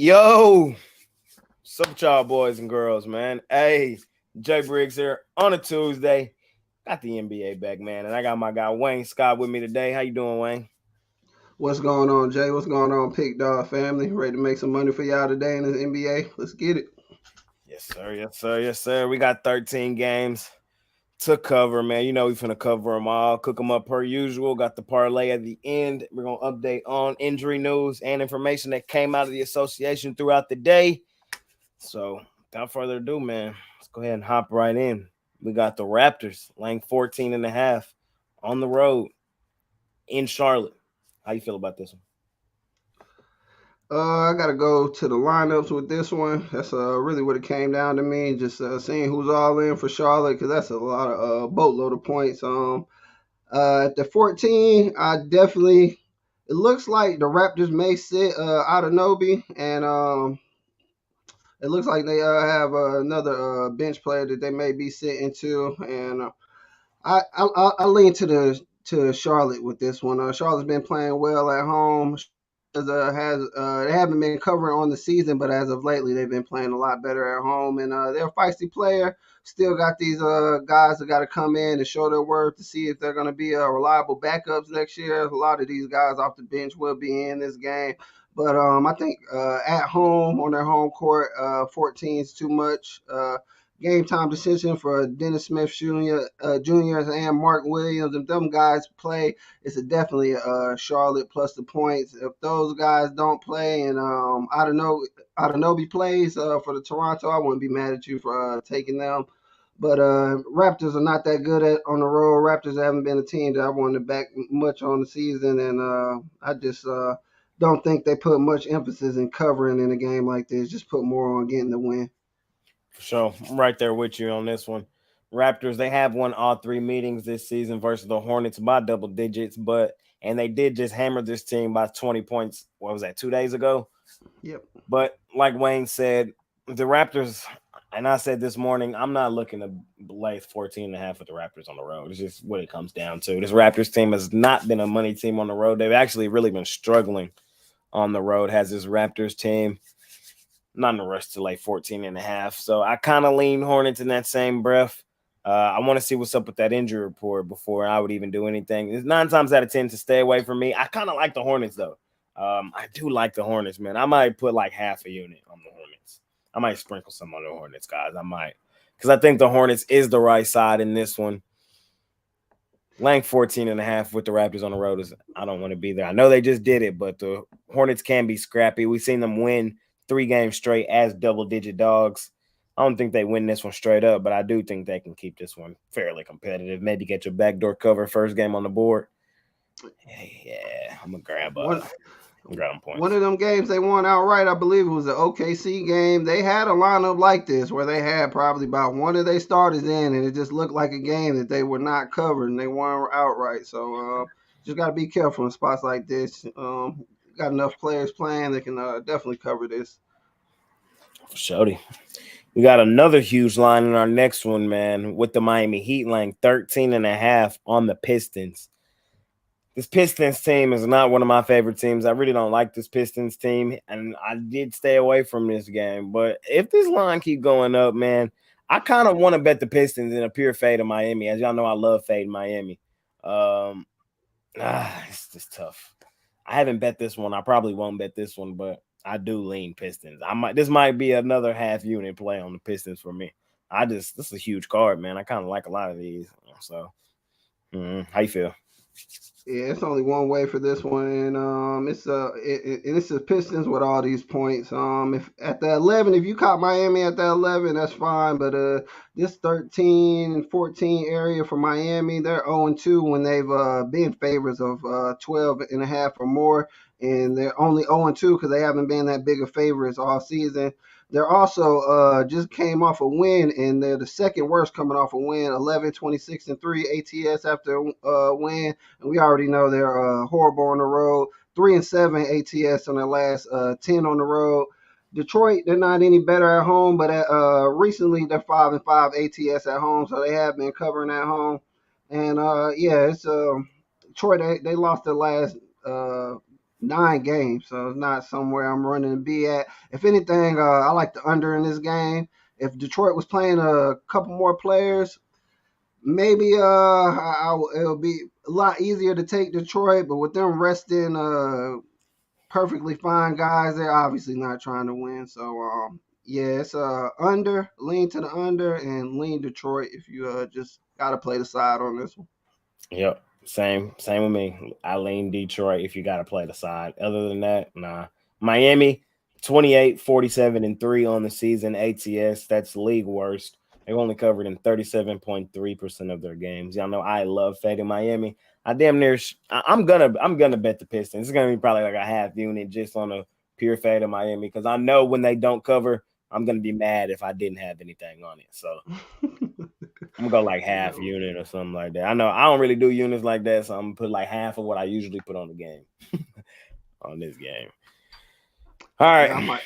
Yo, what's up, with y'all boys and girls, man? Hey, Jay Briggs here on a Tuesday. Got the NBA back, man, and I got my guy Wayne Scott with me today. How you doing, Wayne? What's going on, Jay? What's going on, Pick Dawgz family? Ready to make some money for y'all today in the NBA? Let's get it. Yes, sir. Yes, sir. Yes, sir. We got 13 games to cover, man. You know we finna cover them all, cook them up per usual. Got the parlay at the end. We're gonna update on injury news and information that came out of the association throughout the day. So, without further ado, man, let's go ahead and hop right in. We got the Raptors laying 14 and a half on the road in Charlotte. How you feel about this one? I gotta go to the lineups with this one. That's really what it came down to me. Just seeing who's all in for Charlotte because that's a lot of boatload of points. At the 14, I definitely. It looks like the Raptors may sit Anunoby, and it looks like they have another bench player that they may be sitting to, and I lean to Charlotte with this one. Charlotte's been playing well at home. They haven't been covering on the season, but as of lately they've been playing a lot better at home, and they're a feisty player. Still got these guys that got to come in and show their worth to see if they're going to be reliable backups next year. A lot of these guys off the bench will be in this game. But I think at home on their home court, 14 is too much. Game time decision for Dennis Smith Jr. And Mark Williams. If them guys play, it's definitely Charlotte plus the points. If those guys don't play and Anunoby plays for the Toronto, I wouldn't be mad at you for taking them. But Raptors are not that good at on the road. Raptors haven't been a team that I wanted to back much on the season, and I just don't think they put much emphasis in covering in a game like this. Just put more on getting the win. For sure. I'm right there with you on this one. Raptors, they have won all three meetings this season versus the Hornets by double digits, and they did just hammer this team by 20 points. What was that, 2 days ago? Yep. But like Wayne said, the Raptors, and I said this morning, I'm not looking to lay 14 and a half with the Raptors on the road. It's just what it comes down to. This Raptors team has not been a money team on the road. They've actually really been struggling on the road, has this Raptors team. Not in a rush to lay 14 and a half. So I kind of lean Hornets in that same breath. I want to see what's up with that injury report before I would even do anything. It's 9 times out of 10 to stay away from me. I kind of like the Hornets, though. I do like the Hornets, man. I might put like half a unit on the Hornets. I might sprinkle some on the Hornets, guys. I might. Because I think the Hornets is the right side in this one. Laying 14 and a half with the Raptors on the road is, I don't want to be there. I know they just did it, but the Hornets can be scrappy. We've seen them win 3 games straight as double-digit dogs. I don't think they win this one straight up, but I do think they can keep this one fairly competitive. Maybe get your backdoor cover first game on the board. Yeah, I'm gonna grab One points. one of them games they won outright, I believe it was the OKC game. They had a lineup like this where they had probably about one of their starters in, and it just looked like a game that they were not covered, and they won outright. So just got to be careful in spots like this. Got enough players playing that can definitely cover this. Shody. We got another huge line in our next one, man, with the Miami Heat laying 13 and a half on the Pistons. This Pistons team is not one of my favorite teams. I really don't like this Pistons team, and I did stay away from this game. But if this line keep going up, man, I kind of want to bet the Pistons in a pure fade of Miami. As y'all know, I love fading Miami. It's just tough. I haven't bet this one. I probably won't bet this one, but I do lean Pistons. This might be another half unit play on the Pistons for me. This is a huge card, man. I kind of like a lot of these. So, how you feel? Yeah, it's only one way for this one, and it's the Pistons with all these points. If at the 11, if you caught Miami at the 11, that's fine. But this 13 and 14 area for Miami, they're 0-2 when they've been favorites of 12 and a half or more, and they're only 0-2 because they haven't been that big of favorites all season. They're also just came off a win, and they're the second worst coming off a win, 11, 26, and 3 ATS after win. And we already know they're horrible on the road, 3-7 ATS on their last 10 on the road. Detroit, they're not any better at home, but recently they're 5-5 ATS at home, so they have been covering at home. And yeah, it's Detroit. They lost their last 9 games, so it's not somewhere I'm running to be at. If anything, I like the under in this game. If Detroit was playing a couple more players, maybe it'll be a lot easier to take Detroit. But with them resting perfectly fine guys, they're obviously not trying to win. So yeah, it's under, lean to the under, and lean Detroit if you just got to play the side on this one. Yep. Same with me. I lean Detroit if you got to play the side. Other than that, nah. Miami, 28, 47, and 3 on the season. ATS, that's league worst. They've only covered in 37.3% of their games. Y'all know I love fading Miami. I damn near I'm gonna bet the Pistons. It's gonna be probably like a half unit just on a pure fade of Miami because I know when they don't cover, I'm gonna be mad if I didn't have anything on it. So I'm gonna go like half Yeah. unit or something like that. I know I don't really do units like that, so I'm gonna put like half of what I usually put on the game on this game. All Yeah, right.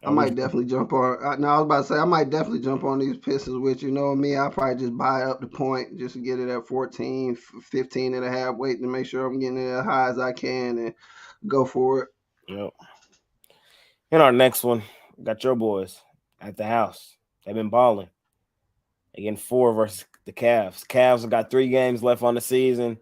I Oh, might definitely jump on. No, I was about to say I might definitely jump on these Pistons with you. Know me, I'll probably just buy up the point just to get it at 14, 15 and a half, waiting to make sure I'm getting it as high as I can and go for it. yep. In our next one, got your boys at the house. They've been balling. Again, 4 versus the Cavs. Cavs have got 3 games left on the season.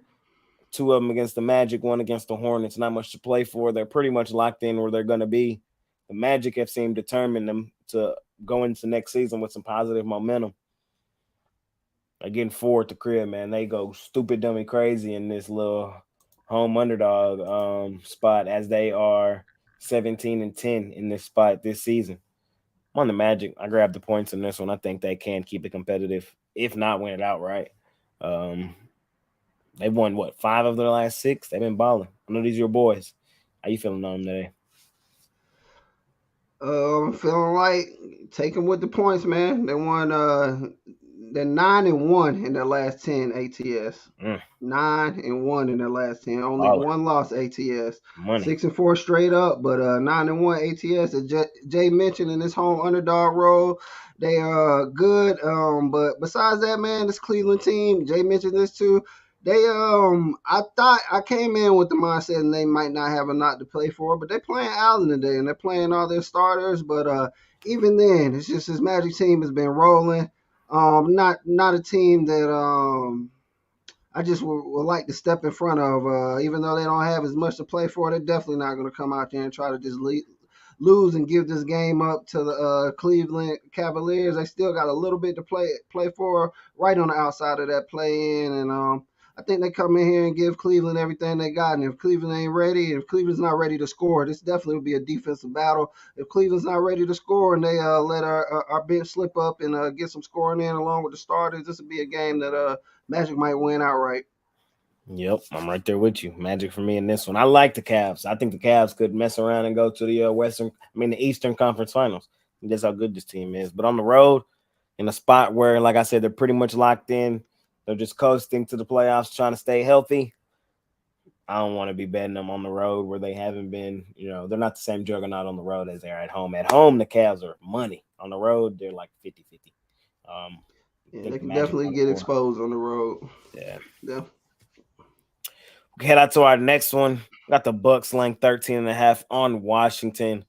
2 of them against the Magic, 1 against the Hornets. Not much to play for. They're pretty much locked in where they're going to be. The Magic have seemed determined them to go into next season with some positive momentum. Again, 4 at the crib, man. They go stupid, dummy, crazy in this little home underdog spot as they are 17-10 in this spot this season. I'm on the Magic. I grabbed the points in this one. I think they can keep it competitive, if not win it outright. Um, they've won what 5 of their last 6. They've been balling. I know these are your boys. How you feeling on them today? Feeling like taking with the points, man. They won. They're 9-1 in their last 10 ATS. Mm, 9-1 in their last 10. Only baller. one loss ATS. Money. 6-4 straight up, but 9-1 ATS. As Jay mentioned in this home underdog role, they are good. But besides that, man, this Cleveland team, Jay mentioned this too. They I thought I came in with the mindset and they might not have a lot to play for, but they're playing Allen today and they're playing all their starters. But even then, it's just this Magic team has been rolling. Not a team that I just would like to step in front of. Even though they don't have as much to play for, they're definitely not going to come out there and try to just lose and give this game up to the Cleveland Cavaliers. They still got a little bit to play for, right on the outside of that play in, and I think they come in here and give Cleveland everything they got. And if Cleveland ain't ready, if Cleveland's not ready to score, this definitely will be a defensive battle. If Cleveland's not ready to score and they let our bench slip up and get some scoring in along with the starters, this will be a game that Magic might win outright. Yep, I'm right there with you. Magic for me in this one. I like the Cavs. I think the Cavs could mess around and go to the the Eastern Conference Finals. That's how good this team is. But on the road, in a spot where, like I said, they're pretty much locked in. They're just coasting to the playoffs, trying to stay healthy. I don't want to be betting them on the road where they haven't been. They're not the same juggernaut on the road as they are at home. At home, the Cavs are money. On the road, they're like 50-50. Um, I Yeah, think they the can Magic definitely by get 4. exposed on the road. Yeah. Yeah. Head out to our next one. Got the Bucks laying 13.5 on Washington.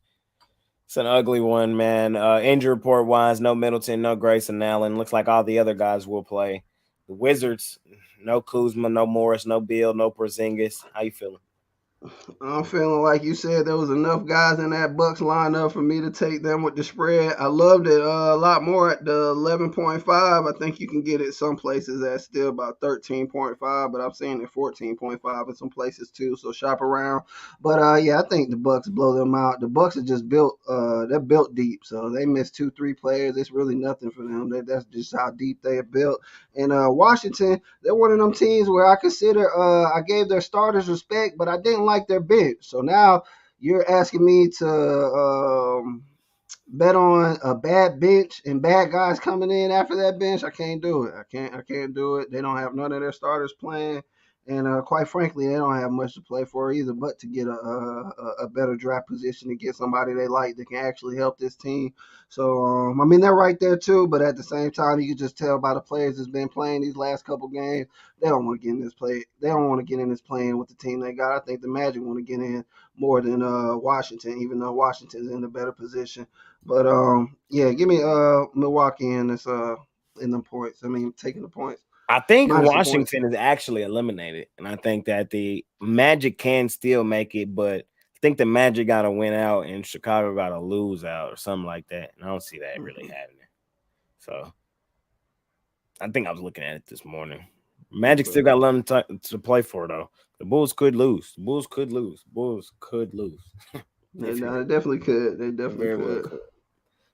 It's an ugly one, man. Injury report wise, no Middleton, no Grayson Allen. Looks like all the other guys will play. The Wizards, no Kuzma, no Morris, no Beal, no Porzingis. How you feeling? I'm feeling like you said there was enough guys in that Bucks lineup for me to take them with the spread. I loved it a lot more at the 11.5. I think you can get it some places at still about 13.5, but I'm seeing it 14.5 in some places too. So shop around. But yeah, I think the Bucks blow them out. The Bucks are just built. They're built deep, so they miss 2, 3 players. It's really nothing for them. That's just how deep they are built. And Washington, they're one of them teams where I consider I gave their starters respect, but I didn't like their bench. So now you're asking me to bet on a bad bench and bad guys coming in after that bench. I can't do it. I can't do it. They don't have none of their starters playing. And quite frankly, they don't have much to play for either, but to get a better draft position to get somebody they like that can actually help this team. So I mean they're right there too, but at the same time, you can just tell by the players that's been playing these last couple games, they don't want to get in this play. They don't want to get in this playing with the team they got. I think the Magic want to get in more than Washington, even though Washington's in a better position. But yeah, give me Milwaukee in this in the points. I mean, taking the points. I think Minus the points. Washington is actually eliminated, and I think that the Magic can still make it, but I think the Magic got to win out and Chicago got to lose out or something like that. And I don't see that really happening. So I think I was looking at it this morning. Magic still got a lot to play for, though. The Bulls could lose. The Bulls could lose. Bulls could lose. They definitely could. They definitely Very well could. could.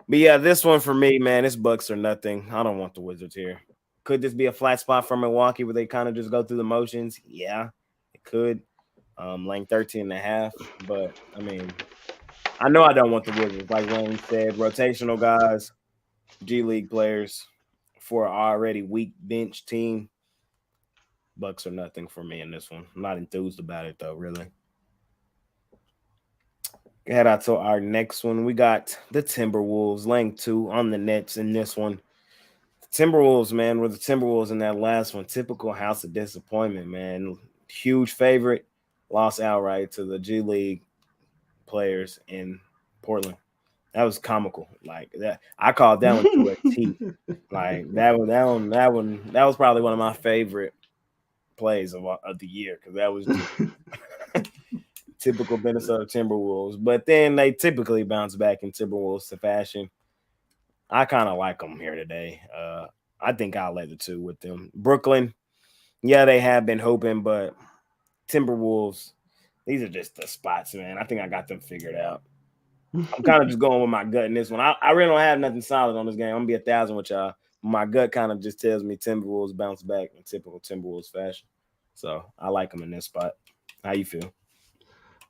But yeah, this one for me, man, it's Bucks or nothing. I don't want the Wizards here. Could this be a flat spot for Milwaukee where they kind of just go through the motions? Yeah, it could. Laying 13.5. But I mean, I know I don't want the Wizards. Like Wayne said, rotational guys, G League players for an already weak bench team. Bucks or nothing for me in this one. I'm not enthused about it though, really. Head out to our next one. We got the Timberwolves laying 2 on the Nets in this one. Timberwolves, man, were the Timberwolves in that last one. Typical house of disappointment, man. Huge favorite, lost outright to the G League players in Portland. That was comical. Like that, I called that one to a T. Like that was probably one of my favorite plays of the year because that was typical Minnesota Timberwolves. But then they typically bounce back in Timberwolves fashion. I kind of like them here today. I think I'll lay the 2 with them. Brooklyn, yeah, they have been hoping, but Timberwolves, these are just the spots, man. I think I got them figured out. I'm kind of just going with my gut in this one. I really don't have nothing solid on this game. I'm going to be 1,000 with y'all. My gut kind of just tells me Timberwolves bounce back in typical Timberwolves fashion. So I like them in this spot. How you feel?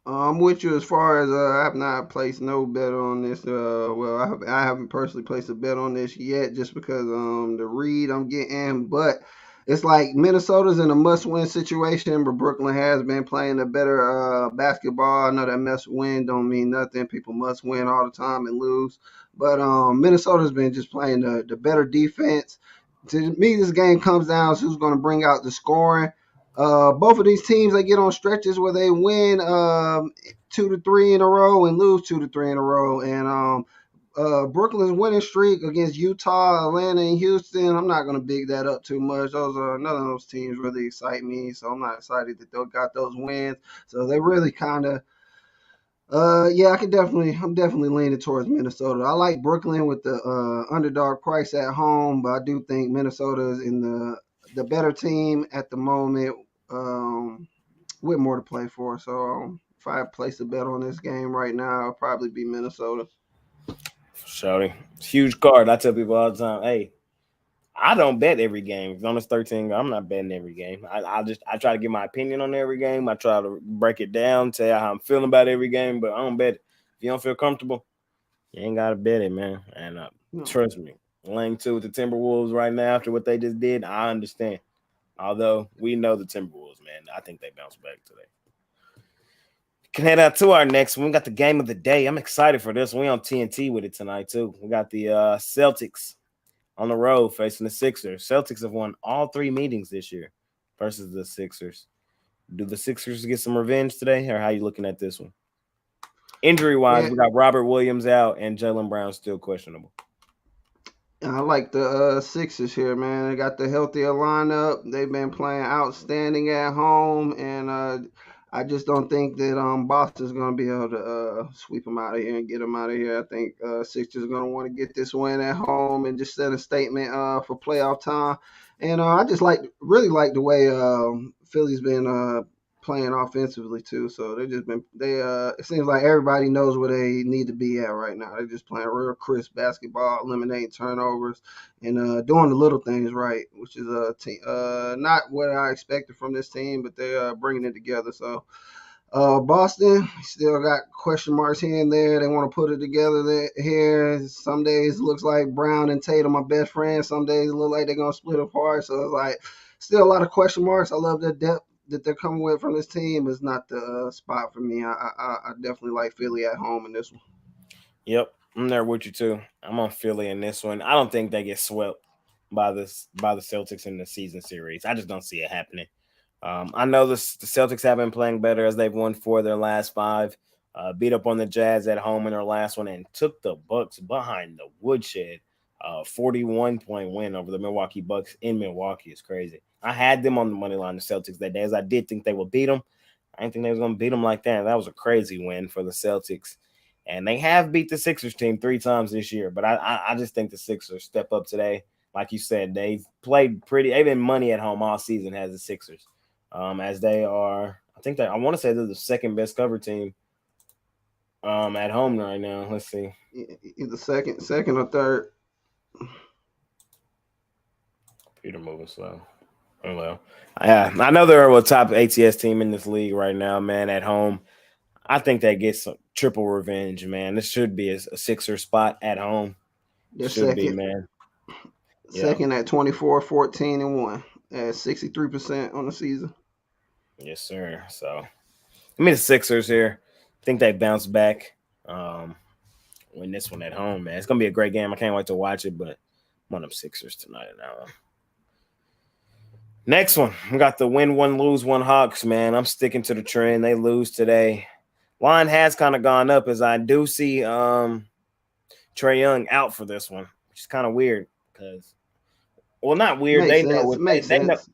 I'm with you as far as I have not placed no bet on this. Well, I haven't personally placed a bet on this yet, just because the read I'm getting. But it's like Minnesota's in a must-win situation, but Brooklyn has been playing a better basketball. I know that must-win don't mean nothing. People must win all the time and lose, but Minnesota's been just playing the better defense. To me, this game comes down to who's going to bring out the scoring. Both of these teams, they get on stretches where they win 2 to 3 in a row and lose 2 to 3 in a row. And Brooklyn's winning streak against Utah, Atlanta, and Houston, I'm not going to big that up too much. Those are none of those teams really excite me, so I'm not excited that they got those wins. So they really kind of. Yeah, I'm definitely leaning towards Minnesota. I like Brooklyn with the underdog price at home, but I do think Minnesota is in the better team at the moment, with more to play for. So if I place a bet on this game right now, it'll probably be Minnesota. Shouty. It's a huge card. I tell people all the time, hey, I don't bet every game. If on this 13, I'm not betting every game. I try to give my opinion on every game. I try to break it down, tell you how I'm feeling about every game, but I don't bet it. If you don't feel comfortable, you ain't gotta bet it, man. And trust me, laying 2 with the Timberwolves right now after what they just did, I understand. Although we know the Timberwolves, man, I think they bounce back today. Can head out to our next one. We got the game of the day. I'm excited for this. We on TNT with it tonight too. We got the Celtics on the road facing the Sixers. Celtics have won all 3 meetings this year versus the Sixers. Do the Sixers get some revenge today, or how you looking at this one? Injury-wise, we got Robert Williams out and Jaylen Brown still questionable. I like the Sixers here, man. They got the healthier lineup. They've been playing outstanding at home, and I just don't think that Boston's going to be able to sweep them out of here and get them out of here. I think Sixers are going to want to get this win at home and just set a statement for playoff time. And I just really like the way Philly's been playing offensively too. So it seems like everybody knows where they need to be at right now. They're just playing real crisp basketball, eliminating turnovers, and doing the little things right, which is not what I expected from this team, but they're bringing it together. So Boston still got question marks here and there. They want to put it together here. Some days it looks like Brown and Tatum are best friends. Some days it looks like they're going to split apart. So it's like still a lot of question marks. I love their depth that they're coming with from this team is not the spot for me. I definitely like Philly at home in this one. Yep, I'm there with you too. I'm on Philly in this one. I don't think they get swept by the Celtics in the season series. I just don't see it happening. I know the Celtics have been playing better as they've won 4 of their last 5. Beat up on the Jazz at home in their last one and took the Bucks behind the woodshed. 41-point win over the Milwaukee Bucks in Milwaukee is crazy. I had them on the money line, the Celtics, that day, as I did think they would beat them. I didn't think they was going to beat them like that. That was a crazy win for the Celtics. And they have beat the Sixers team 3 times this year, but I just think the Sixers step up today. Like you said, they've played pretty. They've been money at home all season. Has the Sixers, as they are. I want to say they're the second best cover team, at home right now. Let's see, Either second or third. Peter moving slow. Oh well, yeah, I know they're a top ATS team in this league right now, man. At home, I think they get some triple revenge, man. This should be a Sixer spot at home. They're Should be, second. man. Yeah. Second at 24, 14, and 1 at 63% on the season. Yes, sir. So, I mean, the Sixers here. I think they bounce back. Um, win this one at home, man. It's gonna be a great game. I can't wait to watch it. But I'm on them Sixers tonight in that one. Next one, we got the win one, lose one Hawks, man. I'm sticking to the trend. They lose today. Line has kind of gone up as I do see Trae Young out for this one, which is kind of weird because, well, not weird. Makes They know sense. what Makes they know. sense.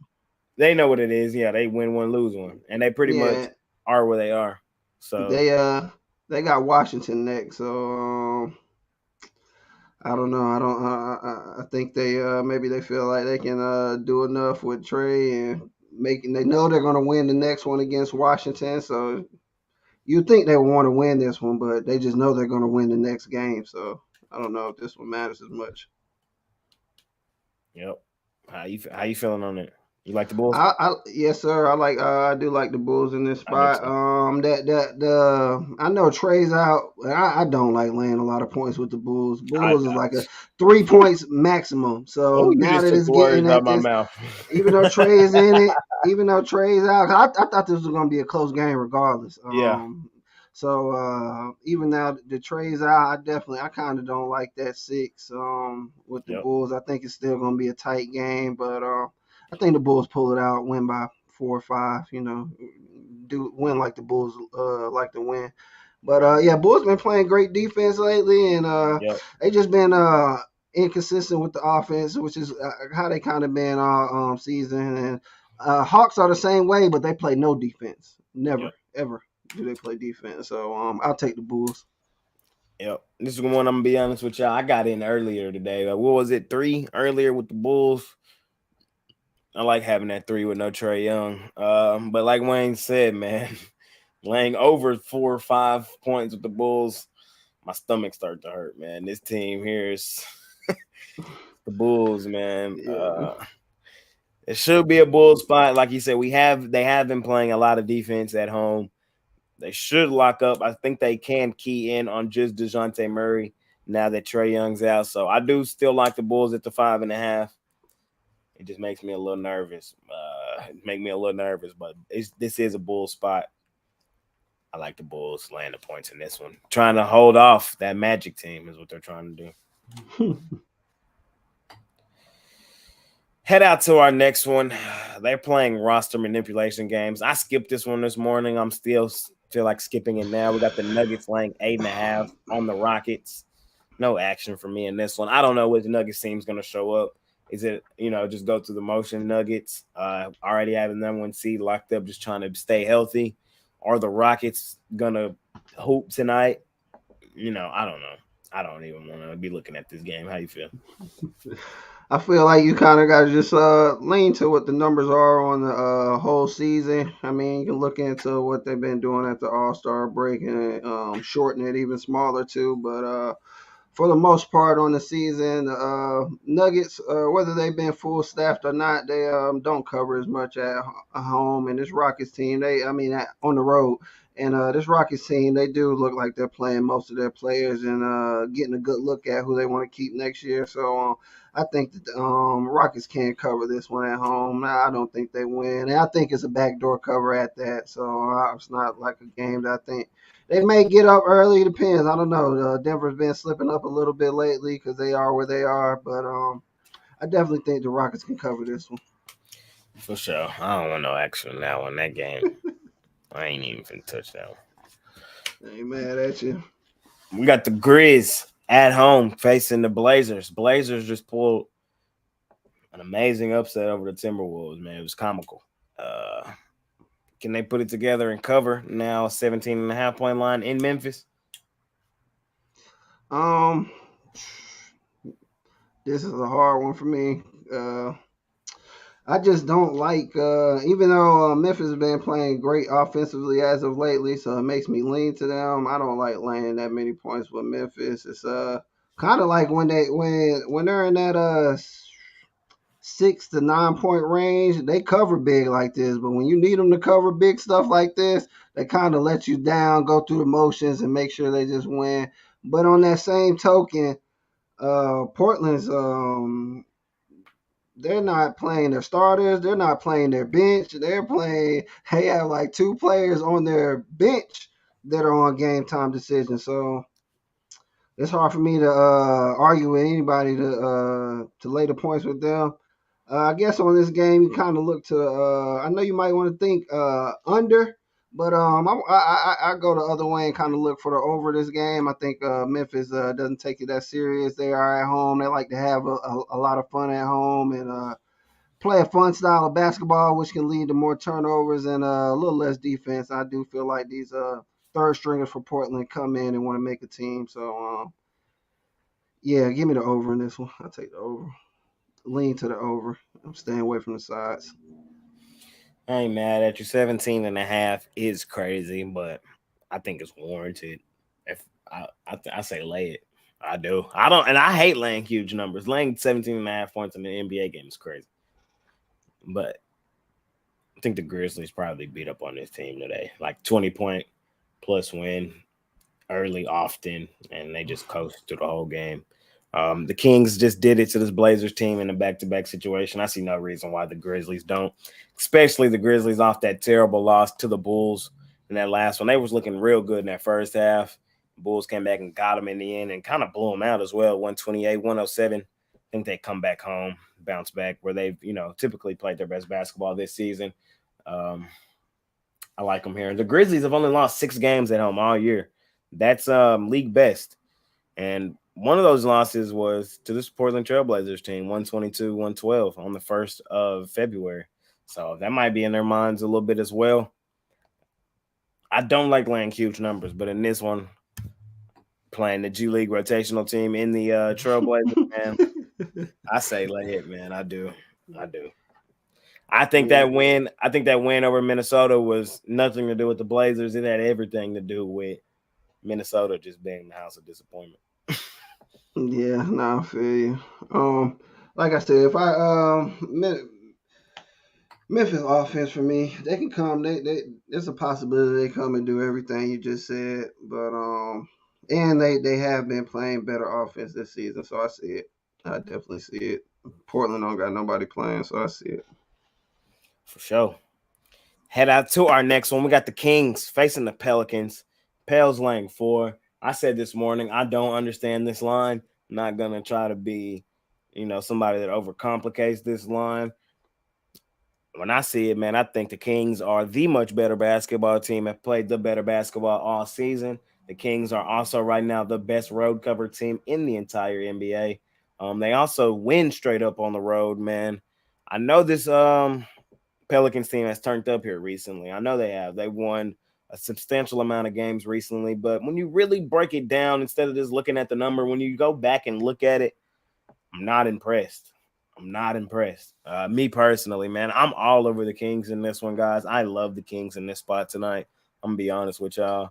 They know what it is. Yeah, they win one, lose one, and they pretty much Yeah, are where they are. So they got Washington next, so I don't know. I don't. I think they maybe they feel like they can do enough with Trey and making. They know they're going to win the next one against Washington, so you think they would want to win this one, but they just know they're going to win the next game. So I don't know if this one matters as much. yep. How you feeling on it? You like the Bulls? Yes, sir. I do like the Bulls in this I do spot. too. That the I know Trey's out. I don't like laying a lot of points with the Bulls. I, Bulls is like a 3 points maximum. So oh, you now just that took it's the getting words out at of my this, mouth. even though Trey is in it, even though Trey's out, 'cause I thought this was gonna be a close game regardless. Yeah. So even now the Trey's out, I kind of don't like that 6 with the Yep. Bulls. I think it's still gonna be a tight game, but I think the Bulls pull it out, win by 4 or 5. Do win like the Bulls like to win. But yeah, Bulls been playing great defense lately, and Yep. they just been inconsistent with the offense, which is how they kind of been all season. And Hawks are the same way, but they play no defense. Never, Yep. ever do they play defense. So I'll take the Bulls. Yep. This is one I'm gonna be honest with y'all. I got in earlier today. What was it? 3 earlier with the Bulls. I like having that 3 with no Trey Young. But like Wayne said, man, laying over 4 or 5 points with the Bulls, my stomach started to hurt, man. This team here is the Bulls, man. Yeah. It should be a bull spot. Like you said, they have been playing a lot of defense at home. They should lock up. I think they can key in on just DeJounte Murray now that Trey Young's out. So I do still like the Bulls at the 5.5. It just makes me a little nervous. But this is a bull spot. I like the Bulls laying the points in this one. Trying to hold off that Magic team is what they're trying to do. Head out to our next one. They're playing roster manipulation games. I skipped this one this morning. I'm still feel like skipping it now. We got the Nuggets laying 8.5 on the Rockets. No action for me in this one. I don't know what the Nuggets team's going to show up. Is it, just go through the motion Nuggets, already having number 1 seed locked up, just trying to stay healthy? Are the Rockets going to hoop tonight? I don't know. I don't even want to be looking at this game. How you feel? I feel like you kind of got to just lean to what the numbers are on the whole season. I mean, you can look into what they've been doing at the All-Star break and shorten it even smaller too. But for the most part on the season, Nuggets, whether they've been full staffed or not, they don't cover as much at home. And this Rockets team, on the road, And this Rockets team, they do look like they're playing most of their players and getting a good look at who they want to keep next year. So I think that the Rockets can cover this one at home. Nah, I don't think they win. And I think it's a backdoor cover at that. So it's not like a game that I think they may get up early. It depends. I don't know. Denver's been slipping up a little bit lately because they are where they are. But I definitely think the Rockets can cover this one. For sure. I don't want no action in that one. That game, I ain't even finna touch that one. I ain't mad at you. We got the Grizz at home facing the Blazers. Blazers just pulled an amazing upset over the Timberwolves, man. It was comical. Can they put it together and cover now 17.5 point line in Memphis? Um, this is a hard one for me. I just don't like, even though Memphis has been playing great offensively as of lately, so it makes me lean to them. I don't like laying that many points with Memphis. It's kind of like when they're in that 6 to 9 point range, they cover big like this. But when you need them to cover big stuff like this, they kind of let you down, go through the motions, and make sure they just win. But on that same token, Portland's they're not playing their starters. They're not playing their bench. They have like 2 players on their bench that are on game time decisions. So it's hard for me to argue with anybody to lay the points with them. I guess on this game you kind of look to. I know you might want to think under, but I go the other way and kind of look for the over this game. I think Memphis doesn't take it that serious. They are at home. They like to have a lot of fun at home and play a fun style of basketball, which can lead to more turnovers and a little less defense. I do feel like these third stringers for Portland come in and want to make a team. So yeah, give me the over in this one. I'll take the over. Lean to the over. I'm staying away from the sides. I ain't mad at you. 17.5 is crazy, but I think it's warranted. If I say lay it. I do. I don't, and I hate laying huge numbers. Laying 17.5 points in the NBA game is crazy. But I think the Grizzlies probably beat up on this team today. Like 20 point plus win early, often, and they just coast through the whole game. The Kings just did it to this Blazers team in a back-to-back situation. I see no reason why the Grizzlies don't, especially the Grizzlies off that terrible loss to the Bulls in that last one. They was looking real good in that first half. Bulls came back and got them in the end and kind of blew them out as well, 128-107. I think they come back home, bounce back where they've, typically played their best basketball this season. I like them here. The Grizzlies have only lost 6 games at home all year. That's league best. And one of those losses was to this Portland Trailblazers team, 122-112 on the 1st of February. So that might be in their minds a little bit as well. I don't like laying huge numbers, but in this one, playing the G League rotational team in the Trailblazers, man, I say lay it, man. I do. I think that win over Minnesota was nothing to do with the Blazers. It had everything to do with Minnesota just being the house of disappointment. Yeah, no, I feel you. Like I said, if Memphis offense for me, they can come. There's a possibility they come and do everything you just said, but and they have been playing better offense this season, so I see it. I definitely see it. Portland don't got nobody playing, so I see it. For sure. Head out to our next one. We got the Kings facing the Pelicans. Pels laying 4. I said this morning, I don't understand this line. I'm not going to try to be, somebody that overcomplicates this line. When I see it, man, I think the Kings are the much better basketball team, have played the better basketball all season. The Kings are also right now the best road cover team in the entire NBA. They also win straight up on the road, man. I know this Pelicans team has turned up here recently. I know they have. They won a substantial amount of games recently, but when you really break it down, instead of just looking at the number, when you go back and look at it, I'm not impressed. Me personally, man, I'm all over the Kings in this one, guys. I love the Kings in this spot tonight. I'm gonna be honest with y'all.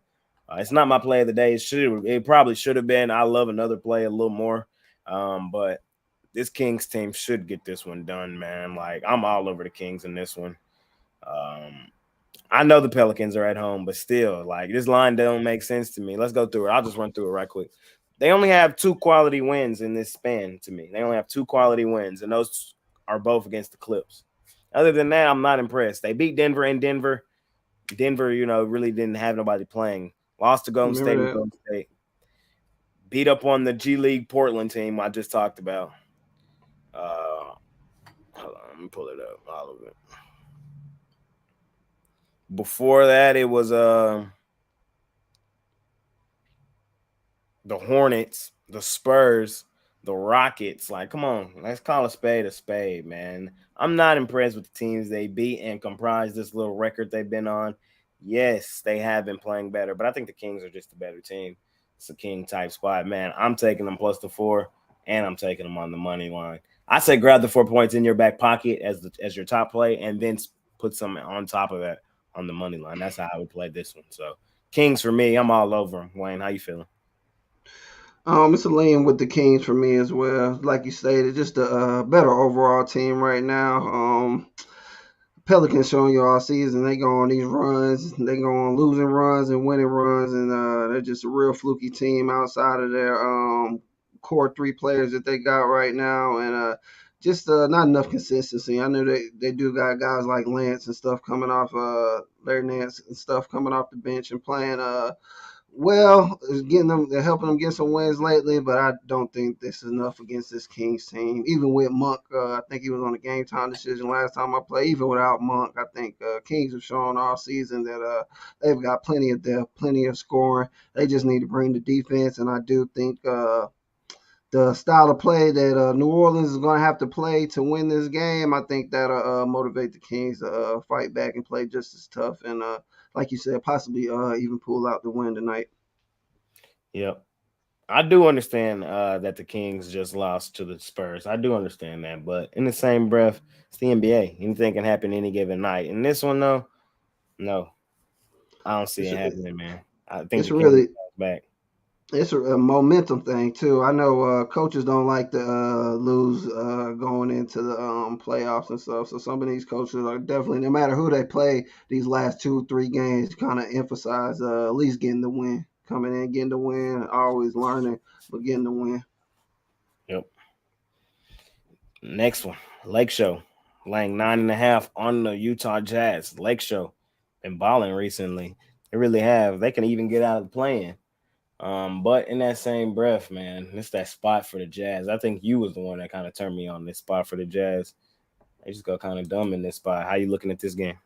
It's not my play of the day. It probably should have been. I love another play a little more, but this Kings team should get this one done, man. Like, I'm all over the Kings in this one. I know the Pelicans are at home, but still, like this line don't make sense to me. Let's go through it. I'll just run through it right quick. They only have two quality wins in this span to me. They only have two quality wins, and those are both against the Clips. Other than that, I'm not impressed. They beat Denver in Denver. Denver, really didn't have nobody playing. Lost to Golden State Remember and that? Golden State. Beat up on the G League Portland team I just talked about. Hold on, let me pull it up. All of it. Before that, it was the Hornets, the Spurs, the Rockets. Like, come on, let's call a spade, man. I'm not impressed with the teams they beat and comprise this little record they've been on. Yes, they have been playing better, but I think the Kings are just a better team. It's a king type spot, man. I'm taking them plus the 4, and I'm taking them on the money line. I say grab the 4 points in your back pocket as your top play, and then put some on top of that on the money line. That's how I would play this one. So Kings for me. I'm all over them. Wayne, how you feeling? It's a lean with the Kings for me as well. Like you stated, just a better overall team right now. Pelicans showing you all season they go on these runs, they go on losing runs and winning runs, and they're just a real fluky team outside of their core three players that they got right now, and just not enough consistency. I know they do got guys like Lance and stuff coming off Larry Nance and stuff coming off the bench and playing well, it's getting them, they're helping them get some wins lately, but I don't think this is enough against this Kings team. Even with Monk, I think he was on the game time decision last time I played. Even without Monk, I think Kings have shown all season that they've got plenty of depth, plenty of scoring. They just need to bring the defense, and I do think the style of play that New Orleans is going to have to play to win this game, I think that'll motivate the Kings to fight back and play just as tough and, like you said, possibly even pull out the win tonight. Yep. I do understand that the Kings just lost to the Spurs. I do understand that, but in the same breath, it's the NBA. Anything can happen any given night. In this one, though, no, I don't see It's, it happening, man. I think it's the Kings really bounce back. it's a momentum thing too. I know coaches don't like to lose going into the playoffs and stuff. So some of these coaches are definitely, no matter who they play, these last 2 3 games kind of emphasize at least getting the win, coming in, getting the win, always learning, but getting the win. Yep. Next one, Lake Show, laying 9.5 on the Utah Jazz. Lake Show been balling recently. They really have. They can even get out of the playing. But in that same breath, man, it's that spot for the Jazz. I think you was the one that kind of turned me on this spot for the Jazz. They just go kind of dumb in this spot. How you looking at this game?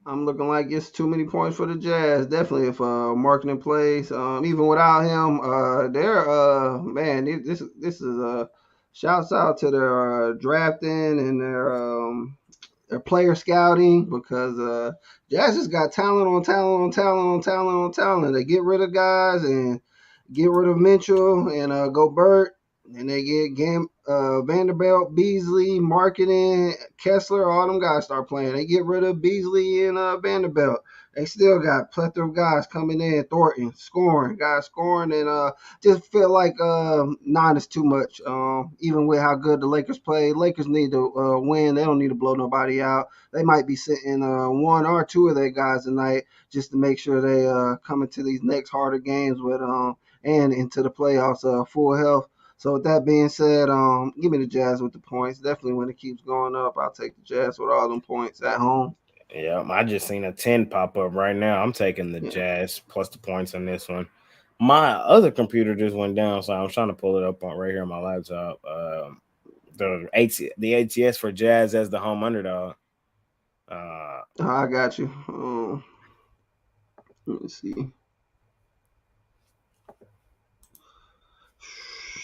I'm looking like it's too many points for the Jazz. Definitely, if marketing plays, even without him, they're man. This is shouts out to their drafting and their player scouting because Jazz just got talent on talent on talent on talent on talent. They get rid of guys and get rid of Mitchell and Gobert, and they get Vanderbilt, Beasley, marketing, Kessler, all them guys start playing. They get rid of Beasley and Vanderbilt. They still got plethora of guys coming in, Thornton scoring, guys scoring, and just feel like 9 is too much. Even with how good the Lakers play, Lakers need to win. They don't need to blow nobody out. They might be sitting 1 or 2 of their guys tonight just to make sure they come into these next harder games with and into the playoffs full health. So with that being said, give me the Jazz with the points. Definitely when it keeps going up, I'll take the Jazz with all them points at home. Yeah, I just seen a 10 pop up right now. I'm taking the Yeah. Jazz plus the points on this one. My other computer just went down, so I'm trying to pull it up on right here on my laptop. The ATS for Jazz as the home underdog. Uh, I got you. Let me see.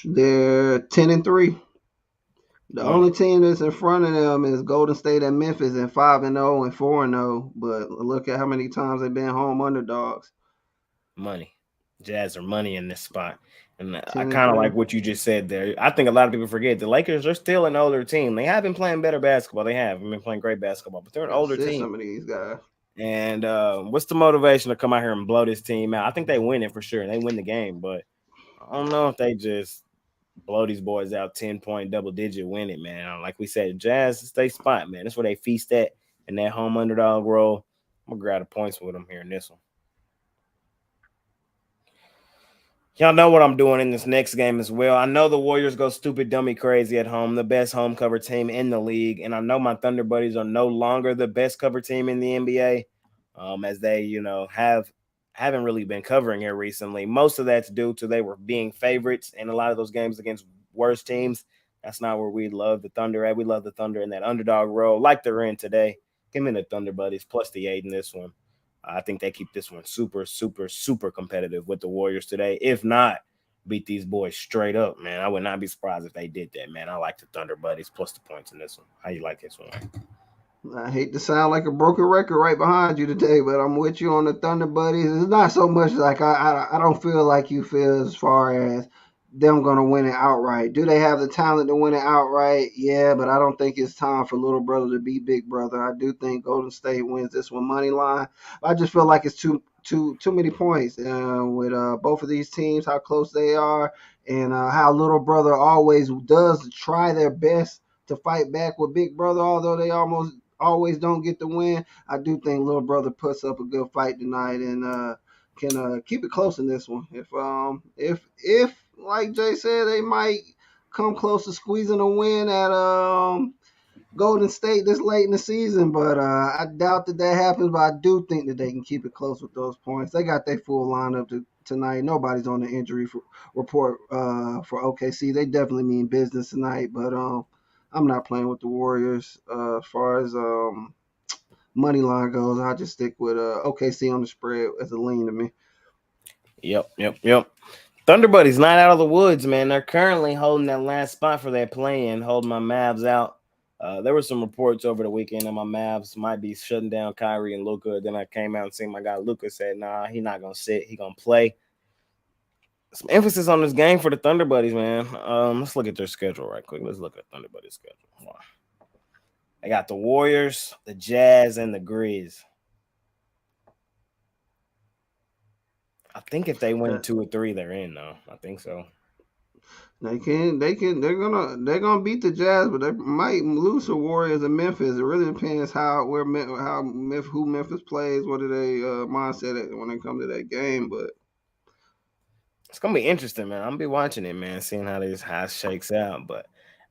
They're 10-3. The only money, team that's in front of them is Golden State and Memphis and 5-0 and 4-0. But look at how many times they've been home underdogs. money. Jazz are money in this spot. And I ten and kind of like three. what you just said there. I think a lot of people forget the Lakers are still an older team. They have been playing better basketball. They have been playing great basketball, but they're an Gotta older sit team. some of these guys. And what's the motivation to come out here and blow this team out? I think they win it for sure. They win the game, but I don't know if they just blow these boys out 10-point double digit win it, man. Like we said, Jazz stay spot, man. That's where they feast at in that home underdog role. I'm gonna grab the points with them here in this one. Y'all know what I'm doing in this next game as well. I know the Warriors go stupid dummy crazy at home, the best home cover team in the league, and I know my Thunder Buddies are no longer the best cover team in the NBA, as they haven't really been covering here recently. Most of that's due to they were being favorites in a lot of those games against worse teams. That's not where we love the Thunder at. We love the Thunder in that underdog role, like they're in today. Give me the Thunder Buddies plus the 8 in this one. I think they keep this one super, super, super competitive with the Warriors today. If not, beat these boys straight up, man. I would not be surprised if they did that, man. I like the Thunder Buddies plus the points in this one. How you like this one? I hate to sound like a broken record right behind you today, but I'm with you on the Thunder Buddies. It's not so much like I don't feel like you feel as far as them going to win it outright. Do they have the talent to win it outright? Yeah, but I don't think it's time for little brother to beat big brother. I do think Golden State wins this one money line. I just feel like it's too many points with both of these teams, how close they are, and how little brother always does try their best to fight back with big brother, although they always don't get the win. I do think little brother puts up a good fight tonight and can keep it close in this one. If like Jay said, they might come close to squeezing a win at Golden State this late in the season, but I doubt that happens. But I do think that they can keep it close with those points. They got their full lineup tonight. Nobody's on the injury report for OKC. They definitely mean business tonight, but I'm not playing with the Warriors as far as money line goes. I just stick with OKC on the spread as a lean to me. Yep. Thunder Buddies not out of the woods, man. They're currently holding that last spot for that play-in, holding my Mavs out. There were some reports over the weekend that my Mavs might be shutting down Kyrie and Luka. Then I came out and seen my guy Luka said, "Nah, he's not gonna sit. He gonna play." Some emphasis on this game for the Thunder Buddies, man. Let's look at their schedule right quick. Let's look at Thunder Buddies' schedule. They got the Warriors, the Jazz, and the Grizz. I think if they win 2 or 3, they're in though. I think so. They're gonna beat the Jazz, but they might lose the Warriors and Memphis. It really depends who Memphis plays, what do they mindset when it comes to that game. But it's gonna be interesting, man. I'm gonna be watching it, man, seeing how this shakes out. But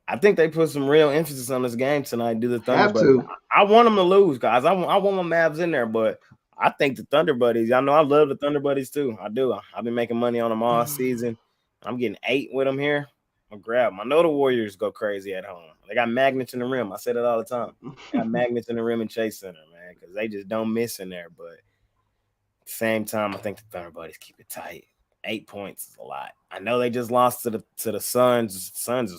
I think they put some real emphasis on this game tonight. Do the Thunder Buddies? I want them to lose, guys. I want my Mavs in there, but I think the Thunder Buddies. Y'all know I love the Thunder Buddies too. I do. I've been making money on them all season. I'm getting 8 with them here. I'm gonna grab them. I know the Warriors go crazy at home. They got magnets in the rim. I said it all the time. They got magnets in the rim and Chase Center, man, because they just don't miss in there. But at the same time, I think the Thunder Buddies keep it tight. 8 points is a lot. I know they just lost to the Suns. Suns are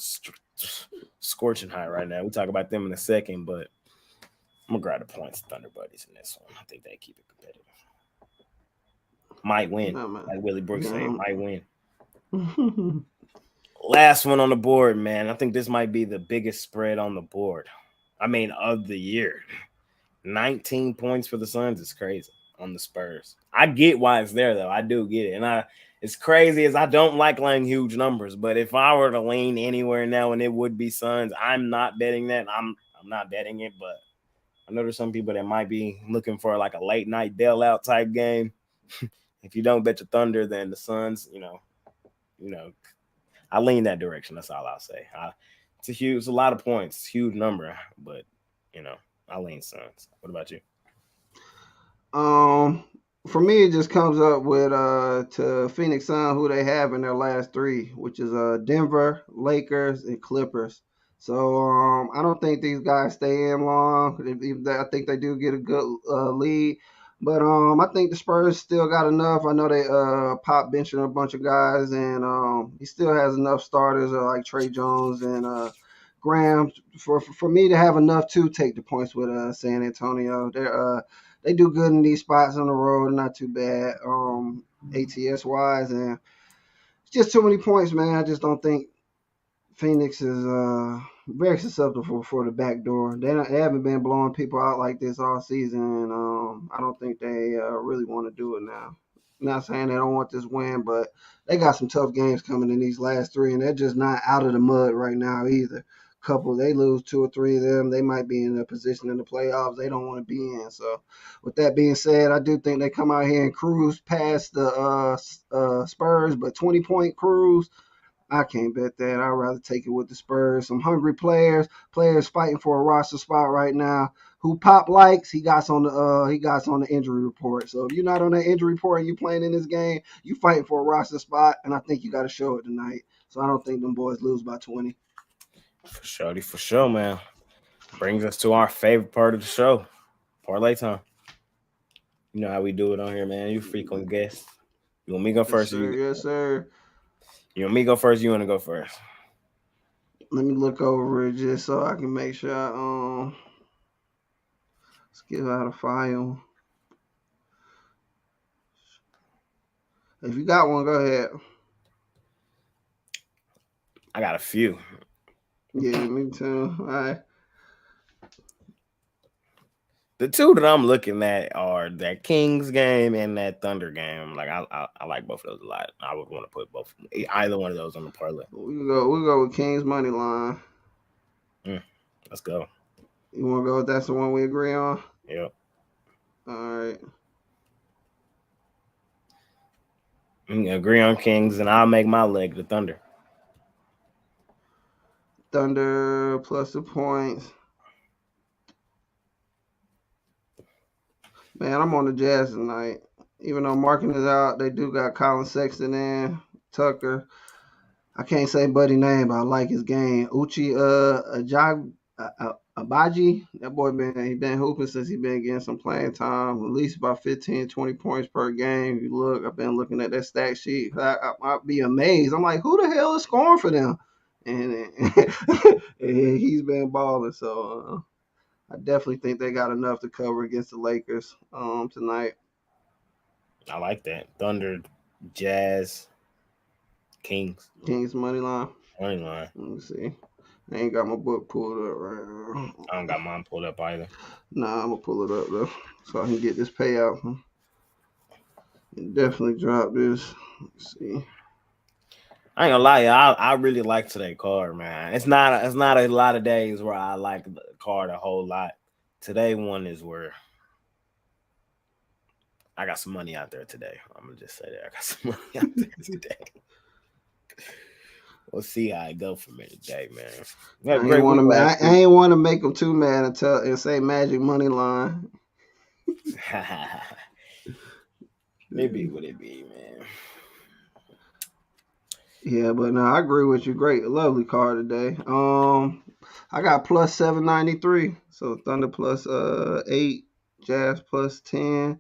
scorching high right now. We'll talk about them in a second, but I'm gonna grab the points, Thunder Buddies in this one. I think they keep it competitive. Might win. Like Willie Brooks said, might win. Last one on the board, man. I think this might be the biggest spread on the board. I mean, of the year. 19 points for the Suns is crazy on the Spurs. I get why it's there, though. I do get it. And it's crazy as I don't like laying huge numbers, but if I were to lean anywhere now and it would be Suns, I'm not betting that. I'm not betting it, but I know there's some people that might be looking for like a late night bail out type game. If you don't bet your Thunder, then the Suns, I lean that direction. That's all I'll say. It's a lot of points, it's a huge number, but I lean Suns. What about you? For me, it just comes up with to Phoenix Sun who they have in their last 3, which is Denver, Lakers, and Clippers. So I don't think these guys stay in long. I think they do get a good lead. But I think the Spurs still got enough. I know they pop benching a bunch of guys, and he still has enough starters like Trey Jones and Graham for me to have enough to take the points with San Antonio. They do good in these spots on the road, not too bad ATS wise, and it's just too many points, man. I just don't think Phoenix is very susceptible for the back door. They haven't been blowing people out like this all season, and I don't think they really want to do it now. Not saying they don't want this win, but they got some tough games coming in these last 3, and they're just not out of the mud right now either. couple, they lose 2 or 3 of them, they might be in a position in the playoffs they don't want to be in. So, with that being said, I do think they come out here and cruise past the Spurs, but 20-point cruise, I can't bet that. I'd rather take it with the Spurs. Some hungry players fighting for a roster spot right now. Who Pop likes, he got on the injury report. So if you're not on that injury report and you playing in this game, you fighting for a roster spot, and I think you got to show it tonight. So I don't think them boys lose by 20. For sure, man. Brings us to our favorite part of the show, parlay time. You know how we do it on here, man. You frequent guest. You want me to go first? Yes, sir. You want me to go first? You want to go first? Let me look over it just so I can make sure let's give out a file. If you got one, go ahead. I got a few. Yeah, me too. All right. The two that I'm looking at are that Kings game and that Thunder game. Like I like both of those a lot. I would want to put either one of those on the parlay. We go with Kings money line. Let's go. You want to go with that's the one we agree on? Yep. All right. Agree on Kings, and I'll make my leg the Thunder. Thunder plus the points. Man, I'm on the Jazz tonight. Even though Markin is out, they do got Colin Sexton in, Tucker. I can't say Buddy's name, but I like his game. Uchi Abaji, that boy been hooping since he been getting some playing time, at least about 15, 20 points per game. You look, I've been looking at that stat sheet. I'd be amazed. I'm like, who the hell is scoring for them? And he's been balling. So I definitely think they got enough to cover against the Lakers tonight. I like that. Thunder, Jazz, Kings. Kings money line. Money line. Let me see. I ain't got my book pulled up right now. I don't got mine pulled up either. Nah, I'm gonna pull it up though, so I can get this payout. Definitely drop this. Let's see. I ain't gonna lie, I really like today's card, man. It's not a lot of days where I like the card a whole lot. Today one is where I got some money out there today. I'm gonna just say that I got some money out there today. We'll see how it go for me today, man. I ain't want to make them too mad and say Magic money line. Maybe what it be, man. Yeah, but no, I agree with you. Great, lovely card today. I got plus 793. So Thunder plus 8, Jazz plus 10.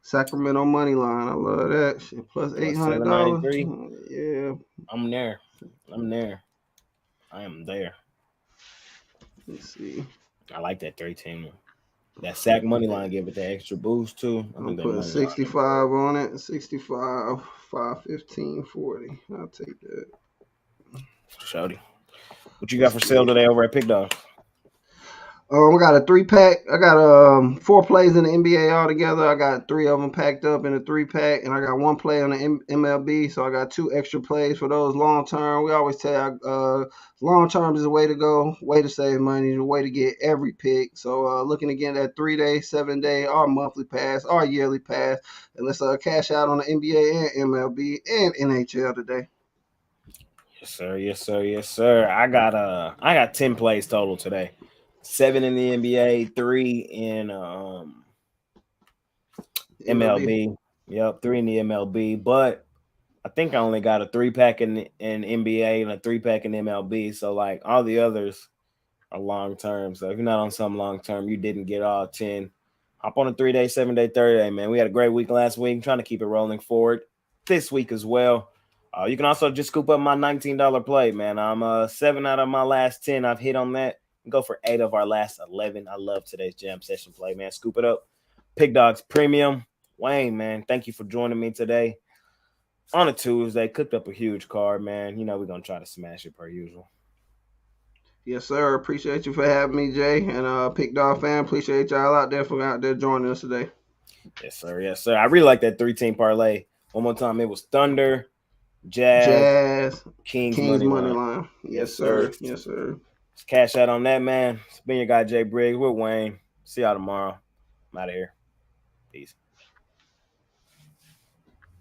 Sacramento money line. I love that shit. Plus $800. Yeah. I'm there. I am there. Let's see. I like that 13. That sack money line give it that extra boost too. I'm putting 65 on it. 65, 515, 40. I'll take that. Shouty. What you got for sale today over at Pickdawgz? I got a 3-pack. I got 4 plays in the NBA altogether. I got 3 of them packed up in a 3-pack, and I got 1 play on the MLB. So I got 2 extra plays for those long term. We always tell long term is a way to go, way to save money, a way to get every pick. So looking to get that 3-day, 7-day, or monthly pass, or yearly pass, and let's cash out on the NBA and MLB and NHL today. Yes, sir. I got 10 plays total today. 7 in the NBA, 3 in MLB. Yep, 3 in the MLB. But I think I only got a 3-pack in NBA and a 3-pack in MLB. So like all the others are long term. So if you're not on some long term, you didn't get all 10. Hop on a 3-day, 7-day, 30-day, man. We had a great week last week. I'm trying to keep it rolling forward this week as well. You can also just scoop up my $19 play, man. I'm 7 out of my last 10. I've hit on that. Go for 8 of our last 11. I love today's jam session play, man. Scoop it up. Pickdawgz Premium. Wayne, man, thank you for joining me today on a Tuesday. Cooked up a huge card, man. You know we're going to try to smash it per usual. Yes, sir. Appreciate you for having me, Jay. And Pickdawgz fan, appreciate y'all out there joining us today. Yes, sir. I really like that 3-team parlay. One more time, it was Thunder, Jazz, Kings Kings money money line. line. Yes, Yes, sir. sir. Yes, sir. Let's cash out on that, man. It's been your guy Jay Briggs with Wayne. See y'all tomorrow. I'm out of here. Peace.